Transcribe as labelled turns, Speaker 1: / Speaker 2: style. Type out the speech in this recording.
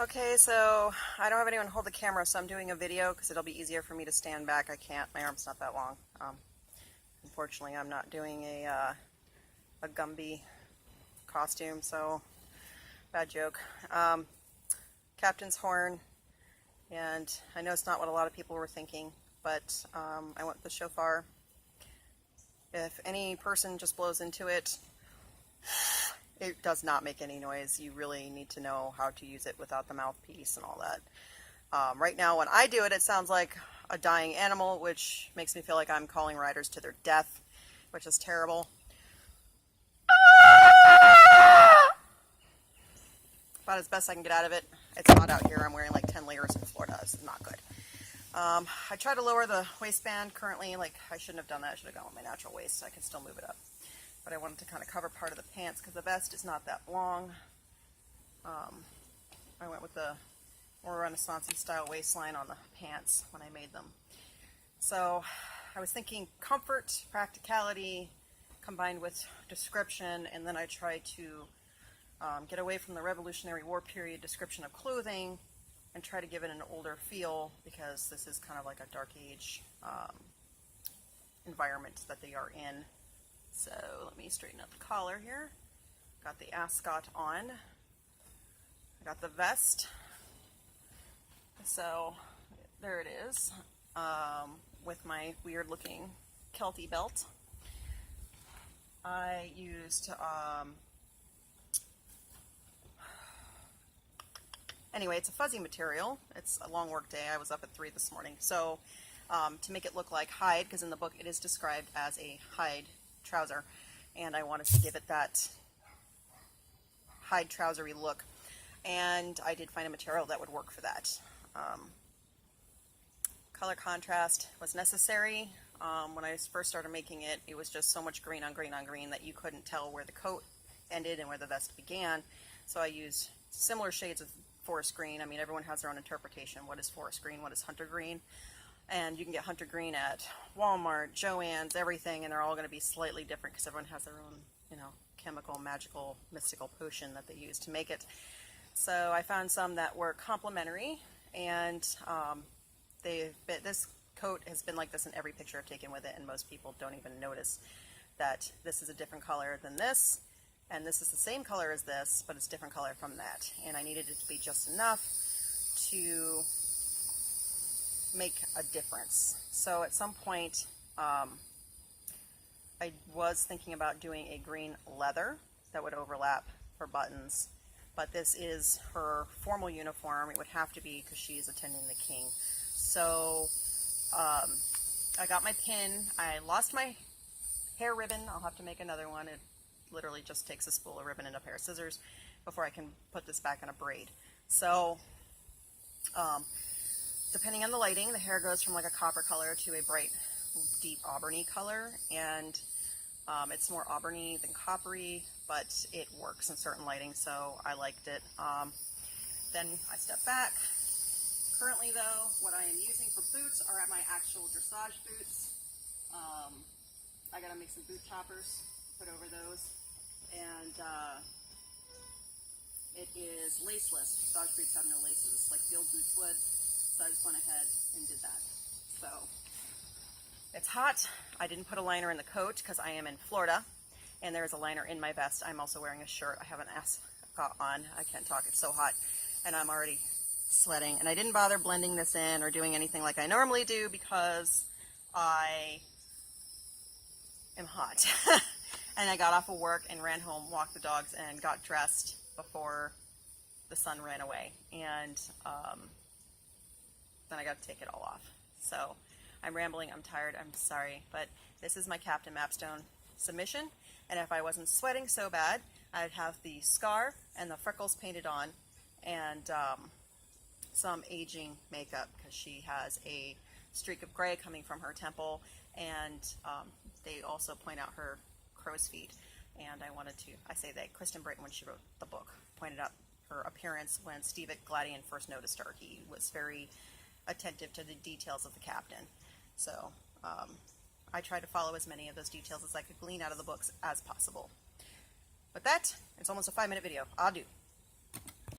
Speaker 1: Okay, so I don't have anyone hold the camera, so I'm doing a video because it'll be easier for me to stand back. I can't, my arm's not that long. Unfortunately, I'm not doing a Gumby costume, so bad joke. Captain's horn, and I know it's not what a lot of people were thinking, but I went with the shofar. If any person just blows into it, it does not make any noise. You really need to know how to use it without the mouthpiece and all that. Right now, when I do it, it sounds like a dying animal, which makes me feel like I'm calling riders to their death, which is terrible. About as best I can get out of it. It's hot out here. I'm wearing like 10 layers in Florida. It's not good. I try to lower the waistband currently. Like, I shouldn't have done that. I should have gone with my natural waist. I can still move it up. But I wanted to kind of cover part of the pants because the vest is not that long. I went with the more Renaissance-y style waistline on the pants when I made them. So I was thinking comfort, practicality, combined with description, and then I tried to get away from the Revolutionary War period description of clothing and try to give it an older feel, because this is kind of like a dark age environment that they are in. So let me straighten up the collar here. Got the ascot on. I got the vest. So there it is, with my weird looking Kelty belt. I used, anyway, it's a fuzzy material. It's a long work day. I was up at 3 this morning. So to make it look like hide, because in the book it is described as a hide trouser, and I wanted to give it that hide trousery look, and I did find a material that would work for that. Color contrast was necessary. When I first started making it, it was just so much green on green on green that you couldn't tell where the coat ended and where the vest began, so I used similar shades of forest green. I mean, everyone has their own interpretation. What is forest green? What is hunter green? And you can get hunter green at Walmart, Joann's, everything, and they're all going to be slightly different because everyone has their own, you know, chemical, magical, mystical potion that they use to make it. So I found some that were complementary, and this coat has been like this in every picture I've taken with it, and most people don't even notice that this is a different color than this, and this is the same color as this, but it's a different color from that. And I needed it to be just enough to make a difference. So at some point, I was thinking about doing a green leather that would overlap for buttons, but this is her formal uniform. It would have to be because she's attending the king. So I got my pin. I lost my hair ribbon. I'll have to make another one. It literally just takes a spool of ribbon and a pair of scissors before I can put this back in a braid. So depending on the lighting, the hair goes from like a copper color to a bright, deep auburny color, and it's more auburny than coppery, but it works in certain lighting, so I liked it. Then I step back. Currently, though, what I am using for boots are my actual dressage boots. I gotta make some boot toppers, put over those, and it is laceless. Dressage boots have no laces, like field boots would. So I just went ahead and did that. So it's hot. I didn't put a liner in the coat because I am in Florida, and there is a liner in my vest. I'm also wearing a shirt. I have an ascot on. I can't talk. It's so hot, and I'm already sweating. And I didn't bother blending this in or doing anything like I normally do because I am hot. And I got off of work and ran home, walked the dogs, and got dressed before the sun ran away. And then I got to take it all off. So I'm rambling, I'm tired, I'm sorry, but this is my Captain Mapstone submission, and if I wasn't sweating so bad, I'd have the scar and the freckles painted on, and some aging makeup, because she has a streak of gray coming from her temple, and they also point out her crow's feet, and I say that Kristen Britton, when she wrote the book, pointed out her appearance when Steve Gladian first noticed her. He was very attentive to the details of the captain. So I tried to follow as many of those details as I could glean out of the books as possible. But that, it's almost a 5-minute video. Adieu.